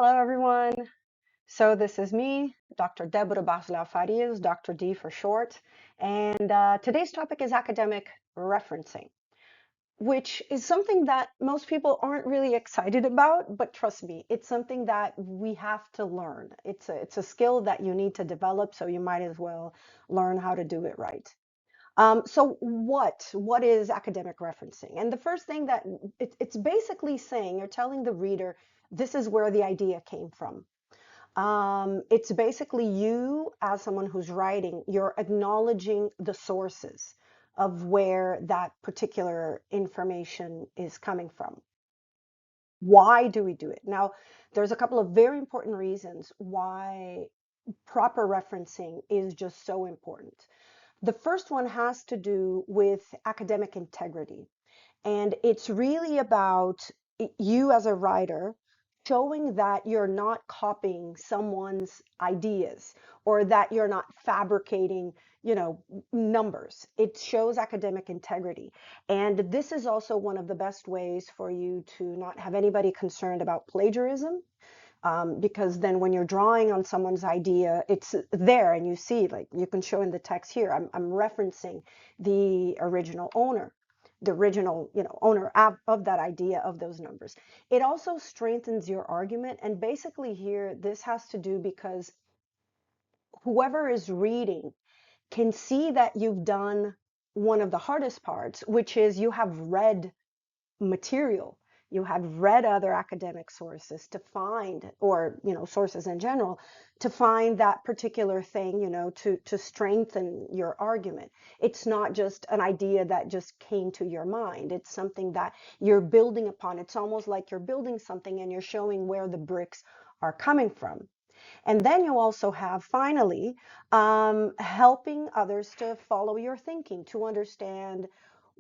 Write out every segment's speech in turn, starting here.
Hello, everyone. So this is me, Dr. Deborah Baslau Farias, Dr. D for short, and today's topic is academic referencing, which is something that most people aren't really excited about, but trust me, it's something that we have to learn. It's a skill that you need to develop, so you might as well learn how to do it right. So what is academic referencing? And the first thing that it's basically saying, you're telling the reader, this is where the idea came from. It's basically you, as someone who's writing, you're acknowledging the sources of where that particular information is coming from. Why do we do it? Now, there's a couple of very important reasons why proper referencing is just so important. The first one has to do with academic integrity. And it's really about you as a writer showing that you're not copying someone's ideas or that you're not fabricating, numbers. It shows academic integrity. And this is also one of the best ways for you to not have anybody concerned about plagiarism. Because then when you're drawing on someone's idea, it's there and you see, like you can show in the text here, I'm referencing the original owner, the original, owner of that idea, of those numbers. It also strengthens your argument. And basically here, this has to do because whoever is reading can see that you've done one of the hardest parts, which is you have read material. You have read other academic sources to find, or sources in general, to find that particular thing, to strengthen your argument. It's not just an idea that just came to your mind. It's something that you're building upon. It's almost like you're building something and you're showing where the bricks are coming from. And then you also have, finally, helping others to follow your thinking, to understand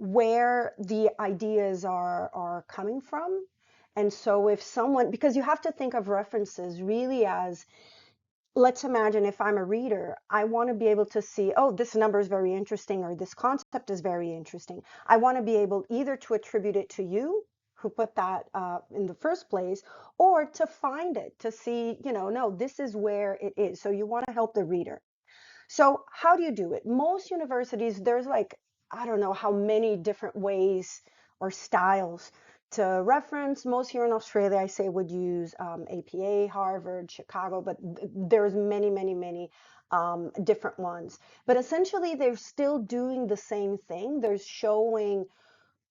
where the ideas are coming from. And so if someone, because you have to think of references really as, let's imagine if I'm a reader, I want to be able to see, oh, this number is very interesting, or this concept is very interesting. I want to be able either to attribute it to you, who put that in the first place, or to find it, to see, no, this is where it is. So you want to help the reader. So how do you do it? Most universities, there's like, I don't know how many different ways or styles to reference. Most here in Australia, I say, would use APA, Harvard, Chicago, but there's many, many, many different ones. But essentially, they're still doing the same thing. They're showing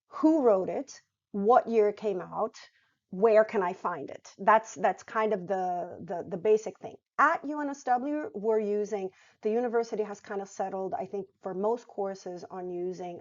who wrote it, what year it came out, where can I find it? That's kind of the basic thing. At UNSW, we're using, the university has kind of settled, I think, for most courses on using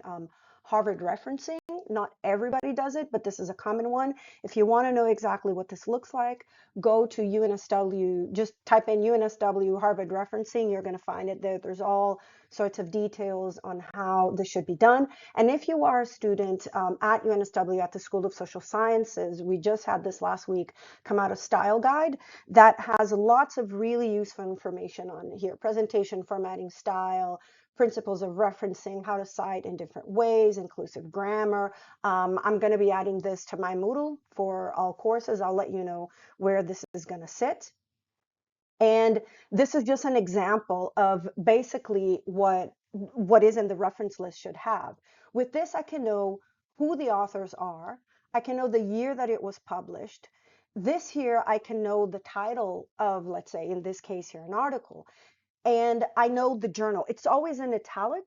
Harvard referencing. Not everybody does it, but this is a common one. If you want to know exactly what this looks like, go to UNSW, just type in UNSW Harvard referencing. You're going to find it there. There's all sorts of details on how this should be done. And if you are a student at UNSW at the School of Social Sciences, we just had this last week come out a style guide that has lots of really useful information on here: presentation, formatting, style, principles of referencing, how to cite in different ways, inclusive grammar. I'm going to be adding this to my Moodle for all courses. I'll let you know where this is going to sit. And this is just an example of basically what is in the reference list should have. With this, I can know who the authors are. I can know the year that it was published. This here, I can know the title of, let's say, in this case here, an article. And I know the journal. It's always in italic,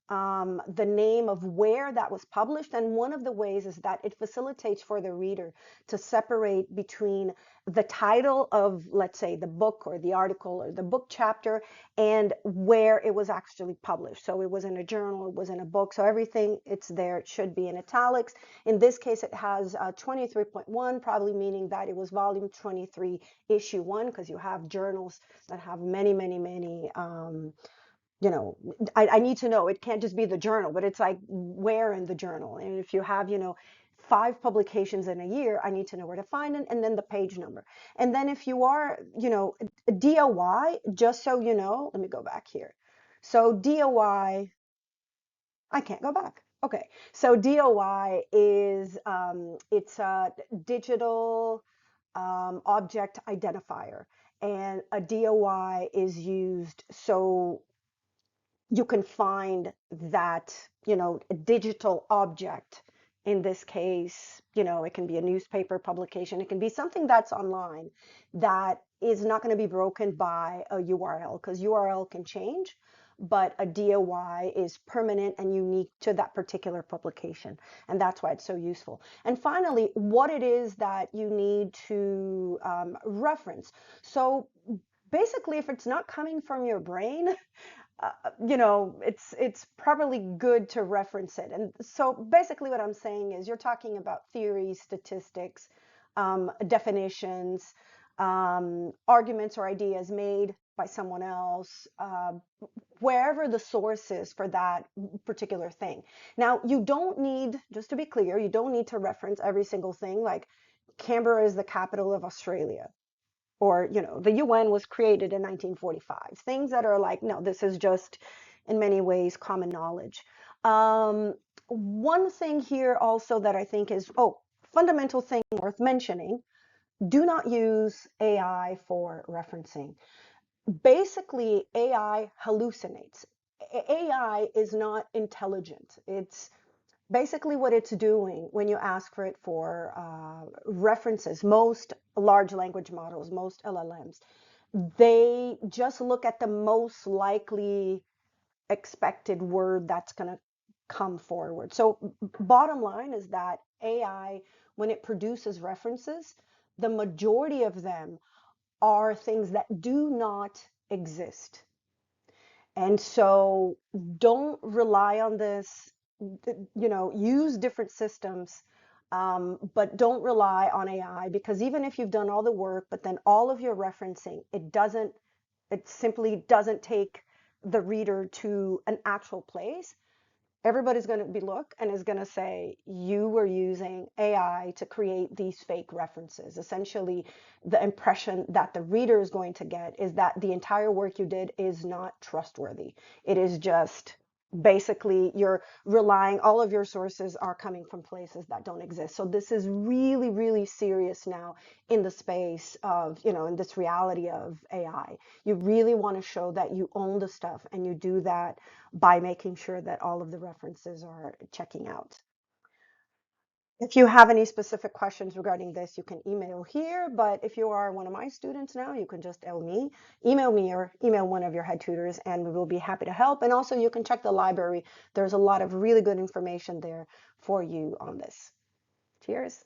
the name of where that was published. And one of the ways is that it facilitates for the reader to separate between the title of, let's say, the book or the article or the book chapter, and where it was actually published. So it was in a journal, it was in a book. So everything, it's there, it should be in italics. In this case, it has 23.1, probably meaning that it was volume 23, issue 1, because you have journals that have many, many, many you know, I need to know. It can't just be the journal, but it's like where in the journal. And if you have, 5 publications in a year, I need to know where to find it, and then the page number. And then if you are, a DOI, just so you know, let me go back here. So DOI, I can't go back. Okay, so DOI is it's a digital. object identifier, and a DOI is used so you can find that, a digital object. In this case, it can be a newspaper publication, it can be something that's online that is not going to be broken by a URL, because URL can change, but a DOI is permanent and unique to that particular publication. And that's why it's so useful. And finally, what it is that you need to reference. So basically, if it's not coming from your brain, it's probably good to reference it. And so basically what I'm saying is you're talking about theories, statistics, definitions, arguments or ideas made by someone else, wherever the source is for that particular thing. Now, you don't need, just to be clear, you don't need to reference every single thing, like Canberra is the capital of Australia, or the UN was created in 1945. Things that are like, no, this is just in many ways common knowledge. One thing here also that I think is, fundamental thing worth mentioning: do not use AI for referencing. Basically, AI hallucinates. AI is not intelligent. It's basically what it's doing when you ask for it for references. Most large language models, most LLMs, they just look at the most likely expected word that's going to come forward. So bottom line is that AI, when it produces references, the majority of them are things that do not exist. And so don't rely on this, use different systems, but don't rely on AI, because even if you've done all the work, but then all of your referencing, it simply doesn't take the reader to an actual place. Everybody's going to be look and is going to say you were using AI to create these fake references. Essentially, the impression that the reader is going to get is that the entire work you did is not trustworthy. It is just basically you're relying, all of your sources are coming from places that don't exist. So this is really, really serious now in the space of, in this reality of AI. You really want to show that you own the stuff, and you do that by making sure that all of the references are checking out. If you have any specific questions regarding this, you can email here, but if you are one of my students now, you can just email me or email one of your head tutors, and we will be happy to help. And also you can check the library. There's a lot of really good information there for you on this. Cheers.